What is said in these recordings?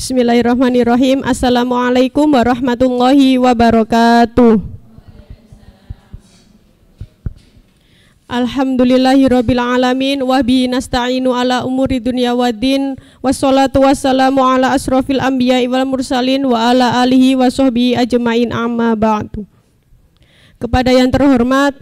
Bismillahirrahmanirrahim. Assalamualaikum warahmatullahi wabarakatuh. Alhamdulillahirabbil alamin wa bihi nasta'inu ala umuri dunya waddin wassalatu wassalamu ala asrofil anbiya'i wal mursalin wa ala alihi wa sahbihi ajmain amma ba'du. Kepada yang terhormat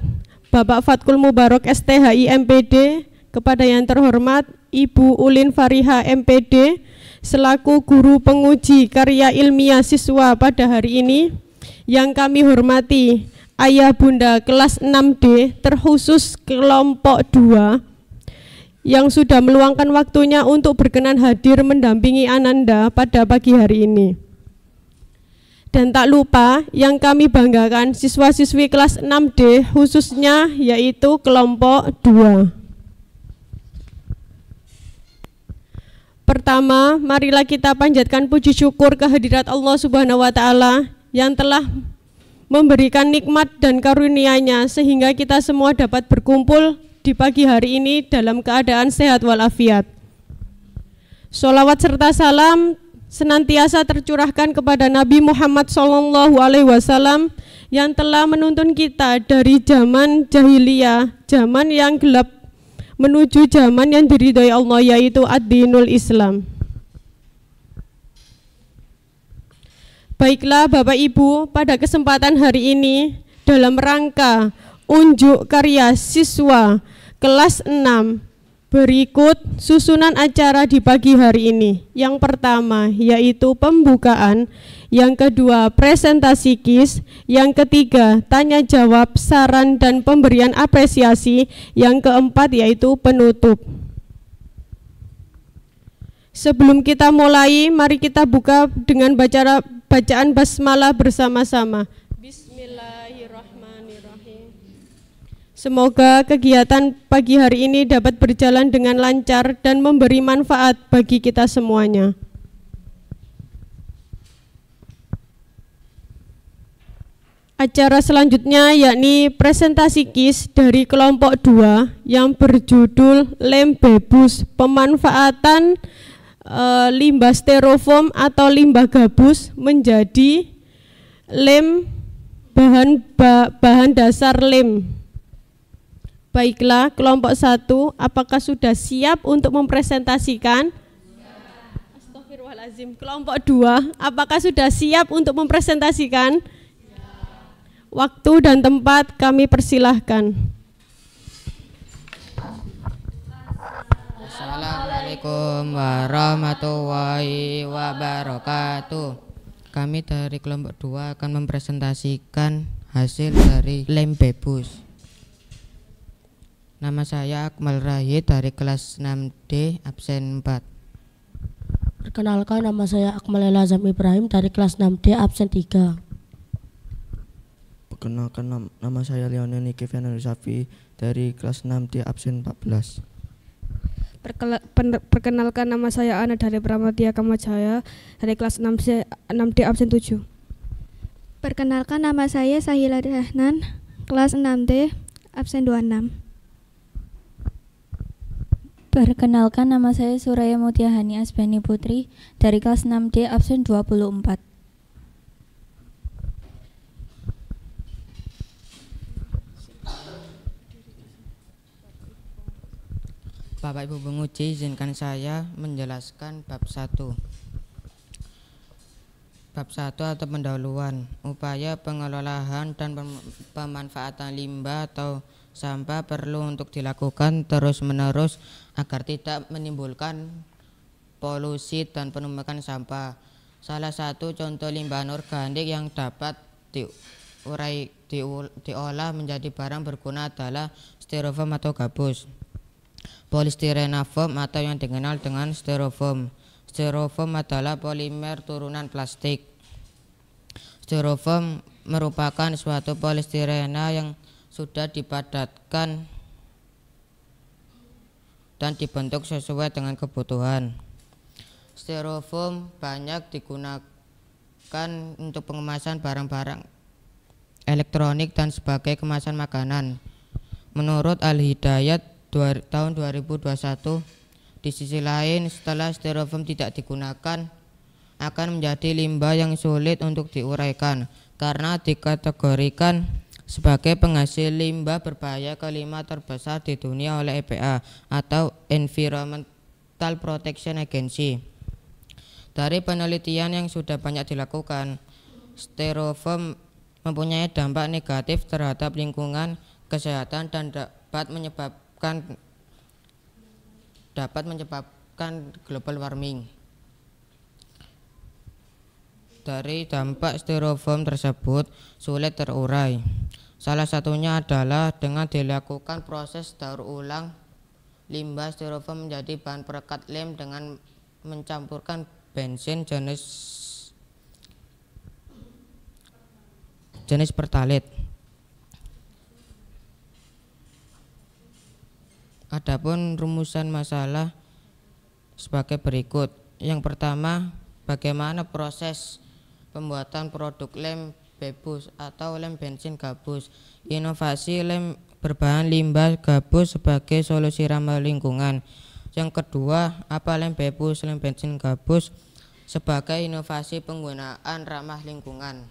Bapak Fatkul Mubarak STHI MPD, kepada yang terhormat Ibu Ulin Fariha MPD selaku guru penguji karya ilmiah siswa pada hari ini, yang kami hormati Ayah Bunda kelas 6D terkhusus kelompok 2 yang sudah meluangkan waktunya untuk berkenan hadir mendampingi Ananda pada pagi hari ini. Dan tak lupa yang kami banggakan siswa-siswi kelas 6D khususnya yaitu kelompok 2. Pertama, marilah kita panjatkan puji syukur kehadirat Allah Subhanahu wa Ta'ala yang telah memberikan nikmat dan karunia-Nya sehingga kita semua dapat berkumpul di pagi hari ini dalam keadaan sehat walafiat. Sholawat serta salam senantiasa tercurahkan kepada Nabi Muhammad SAW yang telah menuntun kita dari zaman jahiliyah, zaman yang gelap, menuju zaman yang diridhoi Allah, yaitu ad-dinul Islam. Baiklah Bapak Ibu, pada kesempatan hari ini dalam rangka unjuk karya siswa kelas 6 berikut susunan acara di pagi hari ini. Yang pertama yaitu pembukaan, yang kedua presentasi KIS, yang ketiga tanya jawab, saran dan pemberian apresiasi, yang keempat yaitu penutup. Sebelum kita mulai, mari kita buka dengan bacaan basmalah bersama-sama. Bismillahirrahmanirrahim. Semoga kegiatan pagi hari ini dapat berjalan dengan lancar dan memberi manfaat bagi kita semuanya. Acara selanjutnya yakni presentasi KIS dari kelompok 2 yang berjudul Lem Bebus, pemanfaatan limbah styrofoam atau limbah gabus menjadi lem, bahan dasar lem. Baiklah, kelompok 1, apakah sudah siap untuk mempresentasikan? Astagfirullahaladzim. Kelompok 2, apakah sudah siap untuk mempresentasikan? Waktu dan tempat kami persilahkan. Assalamualaikum warahmatullahi wabarakatuh. Kami dari kelompok 2 akan mempresentasikan hasil dari lem bebus. Nama saya Akmal Rahid dari kelas 6D absen 4. Perkenalkan, nama saya Akmal Elazam Ibrahim dari kelas 6D absen 3. Perkenalkan, nama saya Lionel Niki Fernando Safi dari kelas 6D absen 14. Perkenalkan, nama saya Ana dari Pramatia Kamajaya dari kelas 6D absen 7. Perkenalkan, nama saya Sahila Rahnan, kelas 6D absen 26. Perkenalkan, nama saya Suraya Mutiahani Asbani Putri dari kelas 6D absen 24. Bapak Ibu penguji, izinkan saya menjelaskan bab 1. Bab 1 atau pendahuluan, upaya pengelolaan dan pemanfaatan limbah atau sampah perlu untuk dilakukan terus-menerus agar tidak menimbulkan polusi dan penumpukan sampah. Salah satu contoh limbah organik yang dapat diolah menjadi barang berguna adalah styrofoam atau gabus. Polystyrene foam atau yang dikenal dengan styrofoam. Styrofoam adalah polimer turunan plastik. Styrofoam merupakan suatu polystyrene yang sudah dipadatkan dan dibentuk sesuai dengan kebutuhan. Styrofoam banyak digunakan untuk pengemasan barang-barang elektronik dan sebagai kemasan makanan. Menurut Al-Hidayat tahun 2021, di sisi lain setelah styrofoam tidak digunakan, akan menjadi limbah yang sulit untuk diuraikan karena dikategorikan sebagai penghasil limbah berbahaya kelima terbesar di dunia oleh EPA atau Environmental Protection Agency. Dari penelitian yang sudah banyak dilakukan, styrofoam mempunyai dampak negatif terhadap lingkungan, kesehatan, dan dapat menyebabkan global warming. Dari dampak styrofoam tersebut sulit terurai. Salah satunya adalah dengan dilakukan proses daur ulang limbah styrofoam menjadi bahan perekat lem dengan mencampurkan bensin jenis pertalite. Adapun rumusan masalah sebagai berikut. Yang pertama, bagaimana proses pembuatan produk lem bebus atau lem bensin gabus. Inovasi lem berbahan limbah gabus sebagai solusi ramah lingkungan. Yang kedua, apa lem bebus, lem bensin gabus sebagai inovasi penggunaan ramah lingkungan.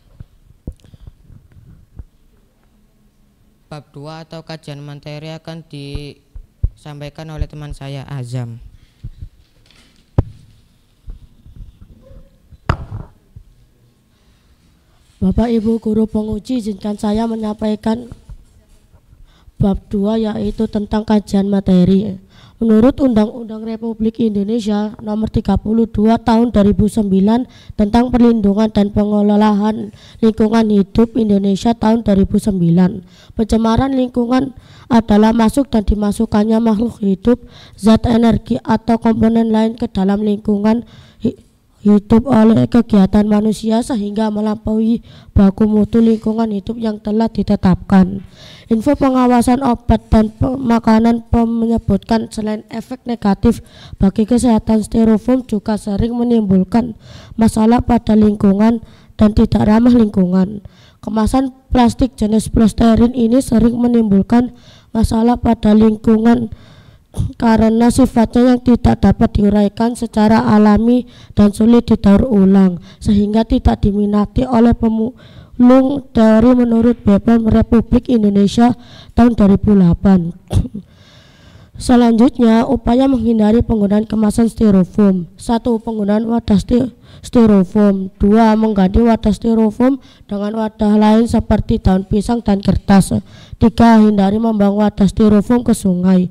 Bab 2 atau kajian materi akan disampaikan oleh teman saya, Azam. Bapak Ibu Guru Penguji, izinkan saya menyampaikan bab 2 yaitu tentang kajian materi. Menurut Undang-Undang Republik Indonesia Nomor 32 Tahun 2009 tentang Perlindungan dan Pengelolaan Lingkungan Hidup Indonesia tahun 2009, pencemaran lingkungan adalah masuk dan dimasukkannya makhluk hidup, zat, energi atau komponen lain ke dalam lingkungan hidup oleh kegiatan manusia sehingga melampaui baku mutu lingkungan hidup yang telah ditetapkan. Info pengawasan obat dan makanan menyebutkan selain efek negatif bagi kesehatan, styrofoam juga sering menimbulkan masalah pada lingkungan dan tidak ramah lingkungan. Kemasan plastik jenis polisterin ini sering menimbulkan masalah pada lingkungan karena sifatnya yang tidak dapat diuraikan secara alami dan sulit didaur ulang sehingga tidak diminati oleh pemulung teori menurut BPOM Republik Indonesia tahun 2008. Selanjutnya, upaya menghindari penggunaan kemasan styrofoam. 1. Penggunaan wadah styrofoam. 2. Mengganti wadah styrofoam dengan wadah lain seperti daun pisang dan kertas. 3. Hindari membuang wadah styrofoam ke sungai.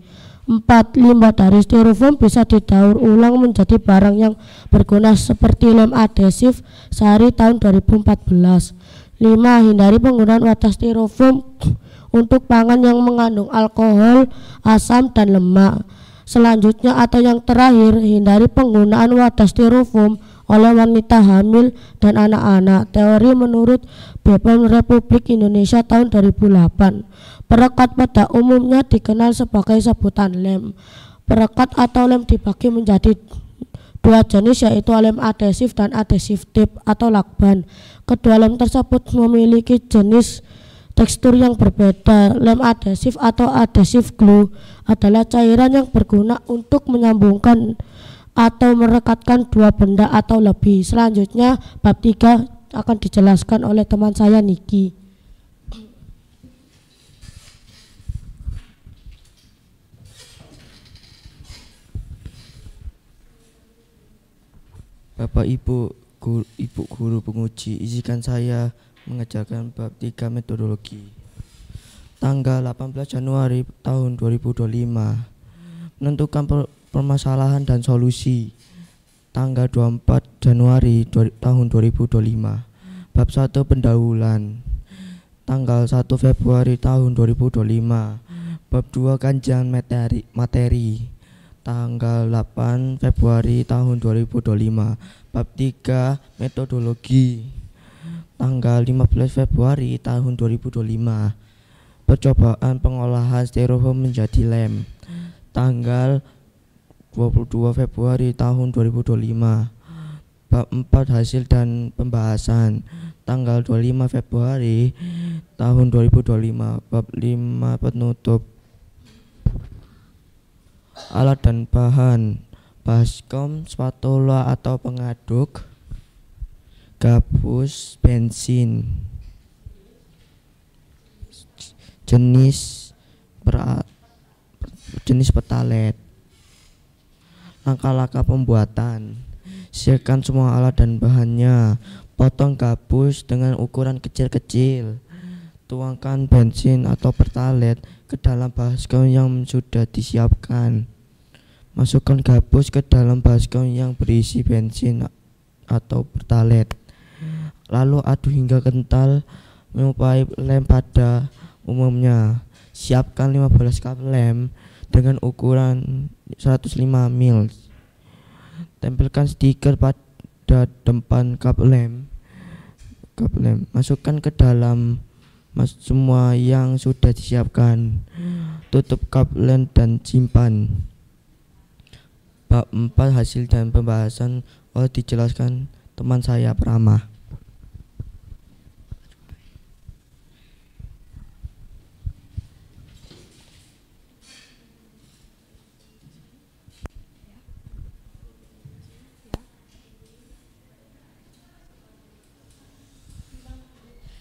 4. Limbah dari styrofoam bisa didaur ulang menjadi barang yang berguna seperti lem adhesif Sari tahun 2014. 5. Hindari penggunaan wadah styrofoam untuk pangan yang mengandung alkohol, asam, dan lemak. Selanjutnya atau yang terakhir, hindari penggunaan wadah styrofoam oleh wanita hamil dan anak-anak. Teori menurut BPOM Republik Indonesia tahun 2008. Perekat pada umumnya dikenal sebagai sebutan lem. Perekat atau lem dibagi menjadi dua jenis yaitu lem adhesif dan adhesif tip atau lakban. Kedua lem tersebut memiliki jenis tekstur yang berbeda. Lem adhesif atau adhesif glue adalah cairan yang berguna untuk menyambungkan atau merekatkan dua benda atau lebih. Selanjutnya bab 3 akan dijelaskan oleh teman saya Niki. Bapak Ibu Guru Penguji, izinkan saya mengajarkan bab 3 metodologi. Tanggal 18 Januari tahun 2025, menentukan permasalahan dan solusi. Tanggal 24 Januari tahun 2025, bab 1 pendahuluan. Tanggal 1 Februari tahun 2025, bab 2 kajian materi. Tanggal 8 Februari tahun 2025, bab 3 metodologi. Tanggal 15 Februari tahun 2025, percobaan pengolahan styrofoam menjadi lem. Tanggal 22 Februari tahun 2025, bab 4 hasil dan pembahasan. Tanggal 25 Februari tahun 2025, bab 5 penutup. Alat dan bahan: baskom, spatula atau pengaduk, gabus bensin jenis petalet. Langkah-langkah pembuatan: siapkan semua alat dan bahannya, potong gabus dengan ukuran kecil-kecil, tuangkan bensin atau pertalet ke dalam baskom yang sudah disiapkan, masukkan gabus ke dalam baskom yang berisi bensin atau pertalet, lalu aduk hingga kental menyerupai lem pada umumnya. Siapkan 15 cup lem dengan ukuran 105 ml. Tempelkan stiker pada depan cup lem. Masukkan ke dalam semua yang sudah disiapkan. Tutup cup lem dan simpan. Bab 4 hasil dan pembahasan dijelaskan teman saya Prama.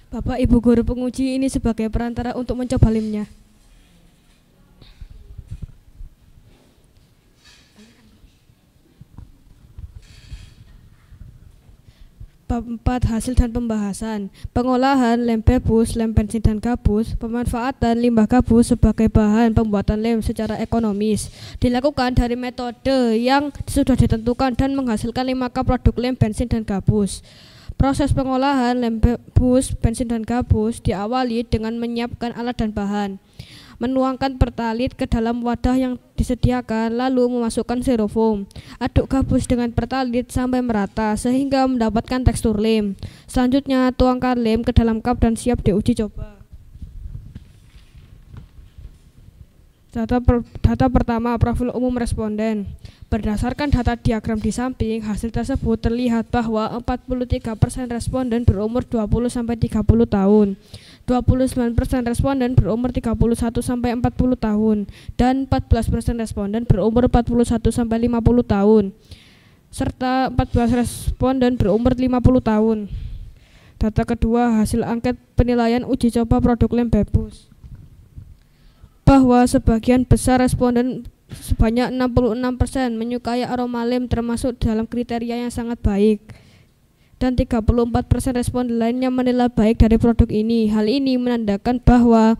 Bapak Ibu guru penguji ini sebagai perantara untuk mencoba lemnya. Bab 4 hasil dan pembahasan. Pengolahan lem bebus, lem bensin dan gabus. Pemanfaatan limbah gabus sebagai bahan pembuatan lem secara ekonomis dilakukan dari metode yang sudah ditentukan dan menghasilkan 5 cup produk lem bensin dan gabus. Proses pengolahan lem bebus, bensin dan gabus diawali dengan menyiapkan alat dan bahan, menuangkan pertalit ke dalam wadah yang disediakan, lalu memasukkan styrofoam. Aduk gabus dengan pertalit sampai merata sehingga mendapatkan tekstur lem. Selanjutnya tuangkan lem ke dalam cup dan siap diuji coba. Data pertama, profil umum responden. Berdasarkan data diagram di samping, hasil tersebut terlihat bahwa 43% responden berumur 20-30 tahun, 29% responden berumur 31-40 tahun, dan 14% responden berumur 41-50 tahun, serta 14 responden berumur 50 tahun. Data kedua, hasil angket penilaian uji coba produk lem bebus. Bahwa sebagian besar responden sebanyak 66% menyukai aroma lem termasuk dalam kriteria yang sangat baik, dan 34% responden lainnya menilai baik dari produk ini. Hal ini menandakan bahwa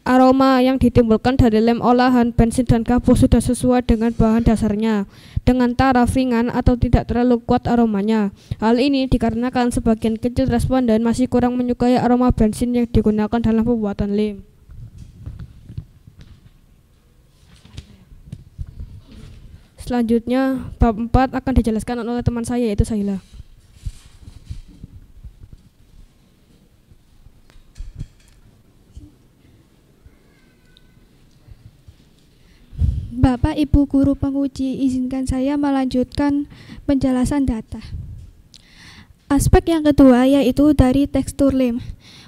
aroma yang ditimbulkan dari lem olahan bensin dan gabus sudah sesuai dengan bahan dasarnya, dengan taraf ringan atau tidak terlalu kuat aromanya. Hal ini dikarenakan sebagian kecil responden masih kurang menyukai aroma bensin yang digunakan dalam pembuatan lem. Selanjutnya, bab 4 akan dijelaskan oleh teman saya, yaitu Sahila. Bapak Ibu guru penguji, izinkan saya melanjutkan penjelasan data. Aspek yang kedua yaitu dari tekstur lem.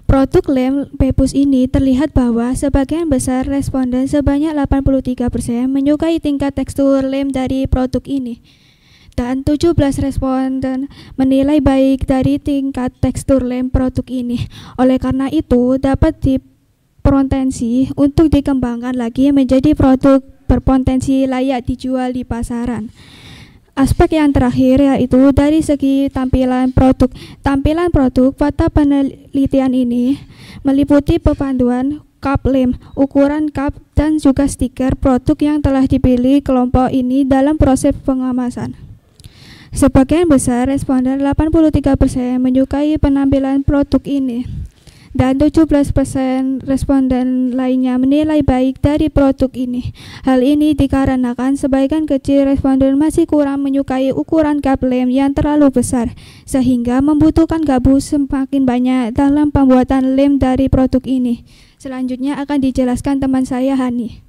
Produk lem bebus ini terlihat bahwa sebagian besar responden sebanyak 83% menyukai tingkat tekstur lem dari produk ini, dan 17 responden menilai baik dari tingkat tekstur lem produk ini. Oleh karena itu dapat dipotensi untuk dikembangkan lagi menjadi produk berpotensi layak dijual di pasaran. Aspek yang terakhir yaitu dari segi tampilan produk. Tampilan produk pada penelitian ini meliputi pepanduan cup lem, ukuran cup, dan juga stiker produk yang telah dipilih kelompok ini dalam proses pengemasan. Sebagian besar responden 83% menyukai penampilan produk ini, dan 17% responden lainnya menilai baik dari produk ini. Hal ini dikarenakan sebagian kecil responden masih kurang menyukai ukuran cup lem yang terlalu besar, sehingga membutuhkan gabus semakin banyak dalam pembuatan lem dari produk ini. Selanjutnya akan dijelaskan teman saya, Hani.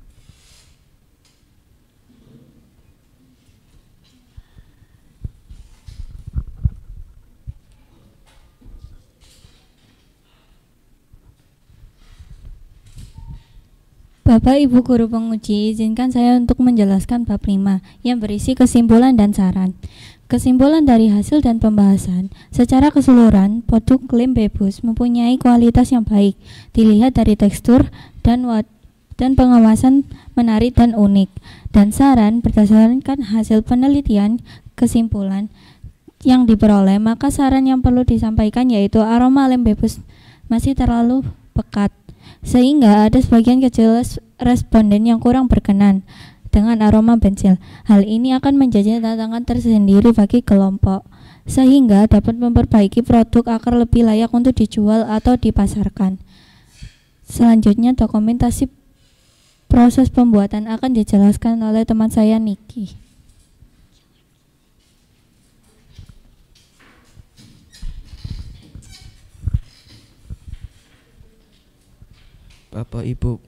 Bapak Ibu Guru Penguji, izinkan saya untuk menjelaskan bab 5 yang berisi kesimpulan dan saran. Kesimpulan dari hasil dan pembahasan, secara keseluruhan, produk lem Bebus mempunyai kualitas yang baik, dilihat dari tekstur dan pengawasan menarik dan unik. Dan saran berdasarkan hasil penelitian, kesimpulan yang diperoleh, maka saran yang perlu disampaikan yaitu aroma lem Bebus masih terlalu pekat, sehingga ada sebagian kecil responden yang kurang berkenan dengan aroma bensil. Hal ini akan menjadi tantangan tersendiri bagi kelompok, sehingga dapat memperbaiki produk agar lebih layak untuk dijual atau dipasarkan. Selanjutnya, dokumentasi proses pembuatan akan dijelaskan oleh teman saya Niki. Bapak Ibu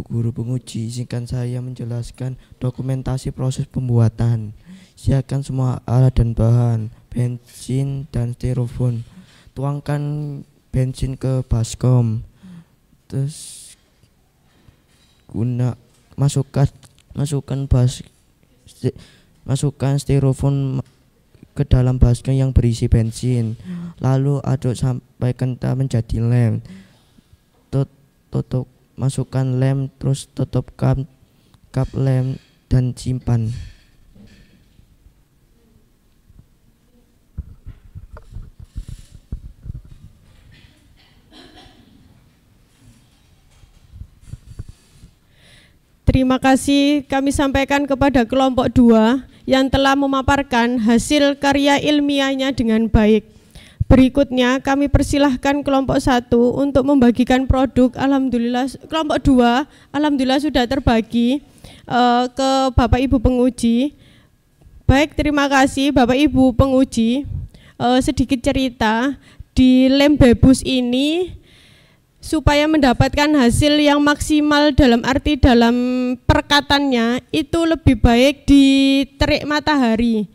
Guru Penguji, izinkan saya menjelaskan dokumentasi proses pembuatan. Siapkan semua alat dan bahan, bensin dan styrofoam. Tuangkan bensin ke baskom. Terus masukkan styrofoam ke dalam baskom yang berisi bensin. Lalu aduk sampai kental menjadi lem. Masukkan lem, terus tutup kap lem dan simpan. Terima kasih kami sampaikan kepada kelompok 2 yang telah memaparkan hasil karya ilmiahnya dengan baik. Berikutnya kami persilahkan kelompok 1 untuk membagikan produk. Alhamdulillah kelompok 2 alhamdulillah sudah terbagi ke Bapak Ibu penguji. Baik, terima kasih Bapak Ibu penguji. Sedikit cerita, di lem Bebus ini supaya mendapatkan hasil yang maksimal dalam arti dalam perekatannya itu lebih baik di terik matahari,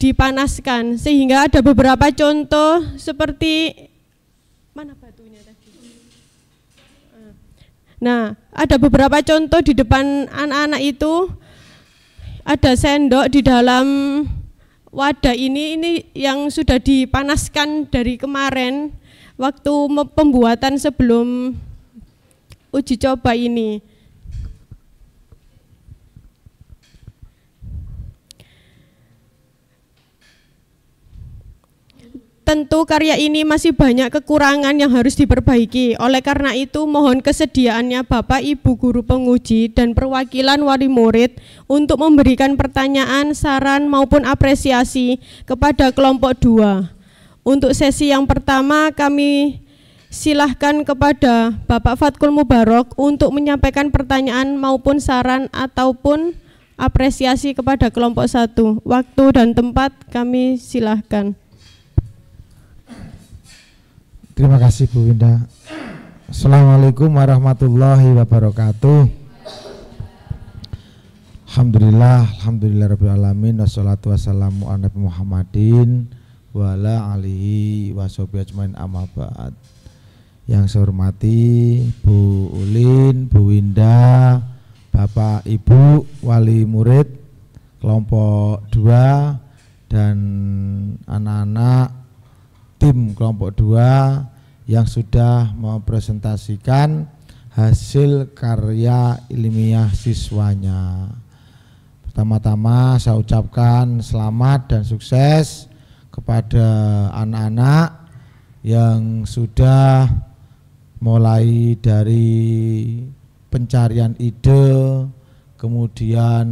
dipanaskan, sehingga ada beberapa contoh seperti mana batunya tadi. Nah, ada beberapa contoh di depan anak-anak itu, ada sendok di dalam wadah ini yang sudah dipanaskan dari kemarin waktu pembuatan sebelum uji coba ini. Tentu karya ini masih banyak kekurangan yang harus diperbaiki. Oleh karena itu mohon kesediaannya Bapak Ibu Guru Penguji dan perwakilan wali murid untuk memberikan pertanyaan, saran maupun apresiasi kepada kelompok 2. Untuk sesi yang pertama kami silahkan kepada Bapak Fatkul Mubarok untuk menyampaikan pertanyaan maupun saran ataupun apresiasi kepada kelompok 1. Waktu dan tempat kami silahkan. Terima kasih Bu Winda. Assalamualaikum warahmatullahi wabarakatuh. Alhamdulillah rabbil wassalatu wassalamu ala Nabi Muhammadin wa ala alihi washabihi ajmain amma ba'd. Yang saya hormati Bu Ulin, Bu Winda, Bapak Ibu wali murid kelompok 2 dan anak-anak tim kelompok 2 yang sudah mempresentasikan hasil karya ilmiah siswanya. Pertama-tama saya ucapkan selamat dan sukses kepada anak-anak yang sudah mulai dari pencarian ide, kemudian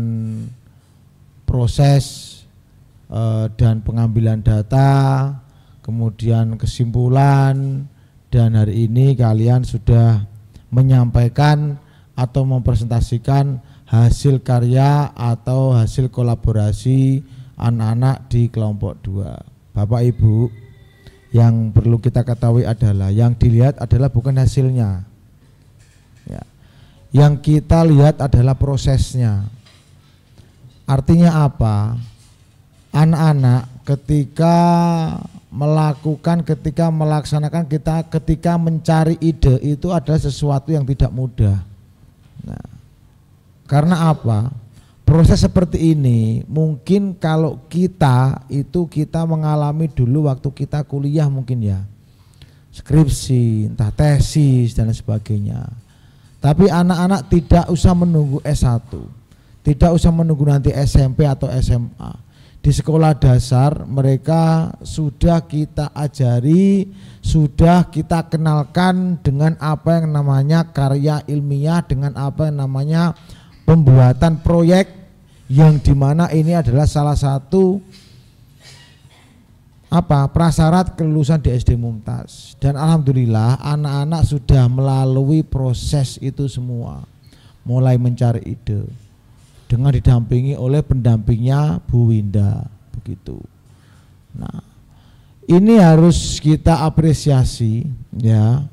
proses dan pengambilan data, kemudian kesimpulan, dan hari ini kalian sudah menyampaikan atau mempresentasikan hasil karya atau hasil kolaborasi anak-anak di kelompok 2. Bapak Ibu, yang perlu kita ketahui adalah yang dilihat adalah bukan hasilnya ya. Yang kita lihat adalah prosesnya. Artinya apa? Anak-anak ketika melaksanakan, ketika mencari ide itu adalah sesuatu yang tidak mudah. Nah, karena apa? Proses seperti ini mungkin kalau kita mengalami dulu waktu kita kuliah mungkin ya, skripsi, entah tesis dan sebagainya. Tapi anak-anak tidak usah menunggu S1, tidak usah menunggu nanti SMP atau SMA. Di sekolah dasar mereka sudah kita ajari, sudah kita kenalkan dengan apa yang namanya karya ilmiah, dengan apa yang namanya pembuatan proyek, yang dimana ini adalah salah satu prasyarat kelulusan di SD Mumtaz. Dan alhamdulillah anak-anak sudah melalui proses itu semua, mulai mencari ide dengan didampingi oleh pendampingnya Bu Winda, begitu. Nah, ini harus kita apresiasi ya,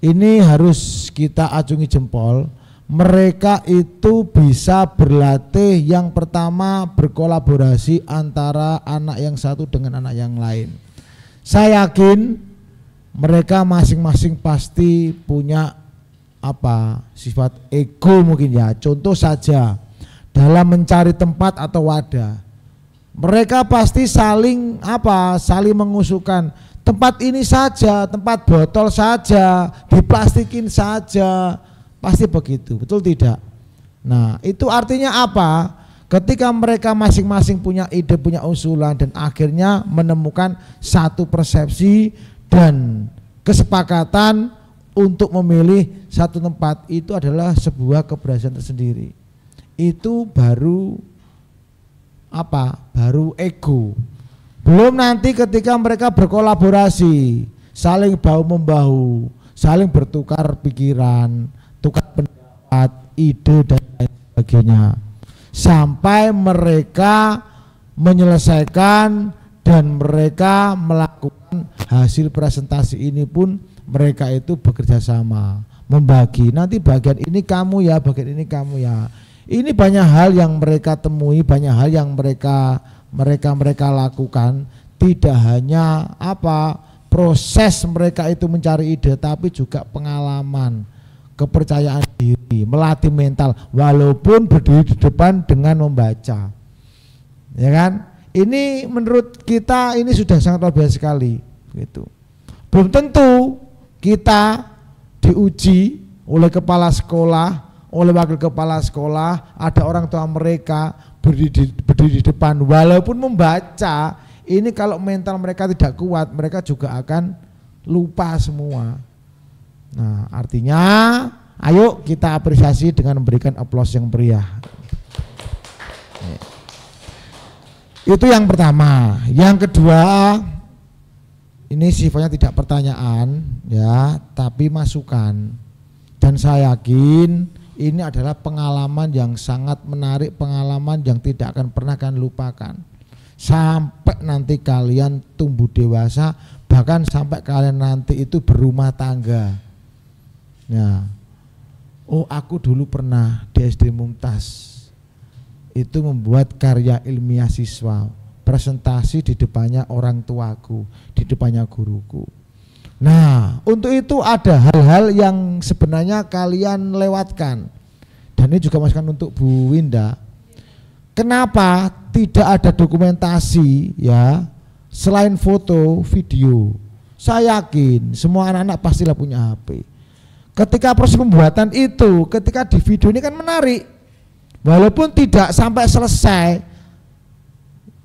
ini harus kita acungi jempol. Mereka itu bisa berlatih, yang pertama berkolaborasi antara anak yang satu dengan anak yang lain. Saya yakin mereka masing-masing pasti punya sifat ego mungkin ya. Contoh saja dalam mencari tempat atau wadah, mereka pasti saling mengusulkan tempat ini saja, tempat botol saja, diplastikin saja. Pasti begitu, betul tidak? Nah, itu artinya apa? Ketika mereka masing-masing punya ide, punya usulan, dan akhirnya menemukan satu persepsi dan kesepakatan untuk memilih satu tempat, itu adalah sebuah keberhasilan tersendiri. Itu baru baru ego. Belum nanti ketika mereka berkolaborasi, saling bahu-membahu, saling bertukar pikiran, tukar pendapat, ide dan lain sebagainya, sampai mereka menyelesaikan dan mereka melakukan hasil presentasi ini pun mereka itu bekerja sama, membagi, nanti bagian ini kamu ya, bagian ini kamu ya. Ini banyak hal yang mereka temui, banyak hal yang mereka lakukan. Tidak hanya proses mereka itu mencari ide, tapi juga pengalaman, kepercayaan diri, melatih mental, walaupun berdiri di depan dengan membaca, ya kan? Ini menurut kita ini sudah sangat luar biasa sekali, gitu. Belum tentu kita diuji oleh kepala sekolah, oleh wakil kepala sekolah, ada orang tua mereka berdiri di depan, walaupun membaca. Ini kalau mental mereka tidak kuat, mereka juga akan lupa semua. Nah, artinya ayo kita apresiasi dengan memberikan aplaus yang meriah. Itu yang pertama. Yang kedua, ini sifatnya tidak pertanyaan ya, tapi masukan. Dan saya yakin ini adalah pengalaman yang sangat menarik, pengalaman yang tidak akan pernah kalian lupakan. Sampai nanti kalian tumbuh dewasa, bahkan sampai kalian nanti itu berumah tangga. Ya, aku dulu pernah di SD Mumtaz itu membuat karya ilmiah siswa, presentasi di depannya orang tuaku, di depannya guruku. Nah, untuk itu ada hal-hal yang sebenarnya kalian lewatkan, dan ini juga masukan untuk Bu Winda. Kenapa tidak ada dokumentasi ya, selain foto, video? Saya yakin semua anak-anak pastilah punya HP. Ketika proses pembuatan itu, ketika di video ini kan menarik, walaupun tidak sampai selesai.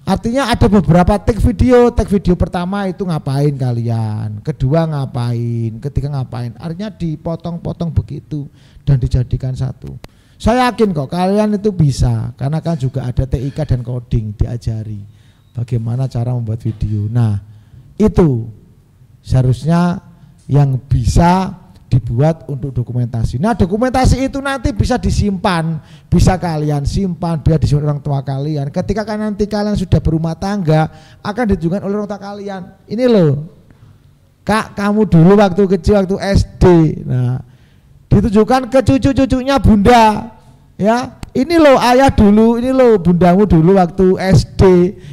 Artinya ada beberapa take video pertama itu ngapain kalian, kedua ngapain, ketiga ngapain, artinya dipotong-potong begitu dan dijadikan satu. Saya yakin kok kalian itu bisa, karena kan juga ada TIK dan coding diajari bagaimana cara membuat video. Nah, itu seharusnya yang bisa dibuat untuk dokumentasi. Nah, dokumentasi itu nanti bisa disimpan, bisa kalian simpan, bisa disimpan orang tua kalian. Ketika kan nanti kalian sudah berumah tangga, akan ditunjukkan oleh orang tua kalian. Ini loh, Kak, kamu dulu waktu kecil, waktu SD. Nah, ditujukan ke cucu-cucunya bunda, ya. Ini loh ayah dulu, ini loh bundamu dulu waktu SD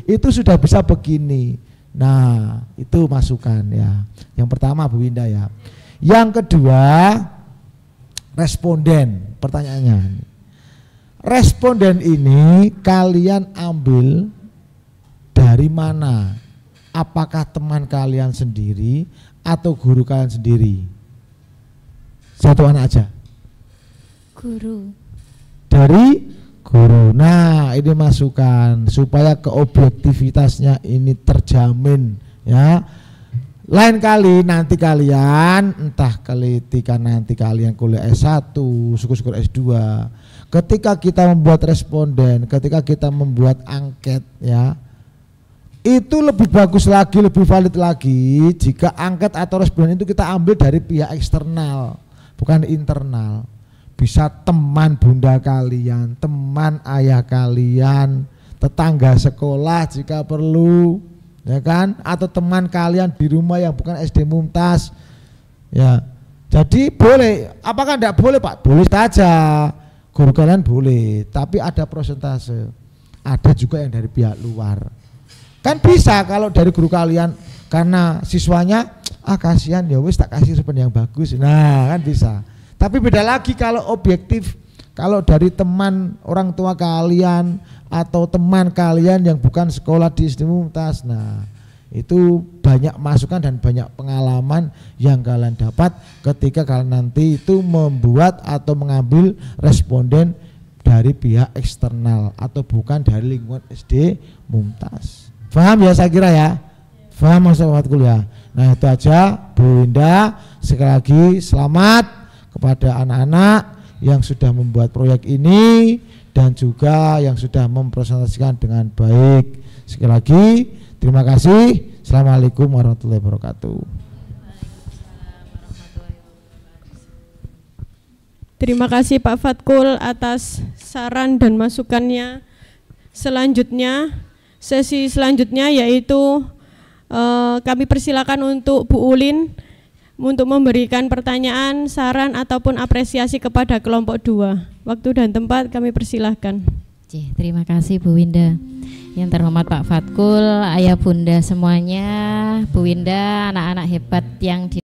itu sudah bisa begini. Nah, itu masukan ya. Yang pertama Bu Winda ya. Yang kedua, responden. Pertanyaannya, responden ini kalian ambil dari mana? Apakah teman kalian sendiri atau guru kalian sendiri? Satu anak aja. Guru. Dari guru. Nah, ini masukan supaya keobjektivitasnya ini terjamin ya. Lain kali nanti kalian entah ketika nanti kalian kuliah S1, syukur-syukur S2, ketika kita membuat responden, ketika kita membuat angket ya, itu lebih bagus lagi, lebih valid lagi jika angket atau responden itu kita ambil dari pihak eksternal, bukan internal. Bisa teman bunda kalian, teman ayah kalian, tetangga sekolah jika perlu, ya kan, atau teman kalian di rumah yang bukan SD Mumtaz ya. Jadi boleh, apakah tidak boleh Pak? Boleh saja, guru kalian boleh, tapi ada prosentase. Ada juga yang dari pihak luar. Kan bisa kalau dari guru kalian karena siswanya kasihan ya wis tak kasih responden yang bagus. Nah, kan bisa. Tapi beda lagi kalau objektif, kalau dari teman orang tua kalian atau teman kalian yang bukan sekolah di SD Mumtaz. Nah, itu banyak masukan dan banyak pengalaman yang kalian dapat ketika kalian nanti itu membuat atau mengambil responden dari pihak eksternal atau bukan dari lingkungan SD Mumtaz. Paham ya saya kira ya? Paham maksud Fatkul ya? Nah, itu aja Bu Winda. Sekali lagi selamat kepada anak-anak yang sudah membuat proyek ini dan juga yang sudah mempresentasikan dengan baik. Sekali lagi terima kasih. Assalamualaikum warahmatullahi wabarakatuh. Terima kasih Pak Fatkul atas saran dan masukannya. Selanjutnya, sesi selanjutnya yaitu kami persilakan untuk Bu Ulin untuk memberikan pertanyaan, saran ataupun apresiasi kepada kelompok 2. Waktu dan tempat kami persilahkan. Terima kasih Bu Winda. Yang terhormat Pak Fatkul, ayah bunda semuanya, Bu Winda, anak-anak hebat yang di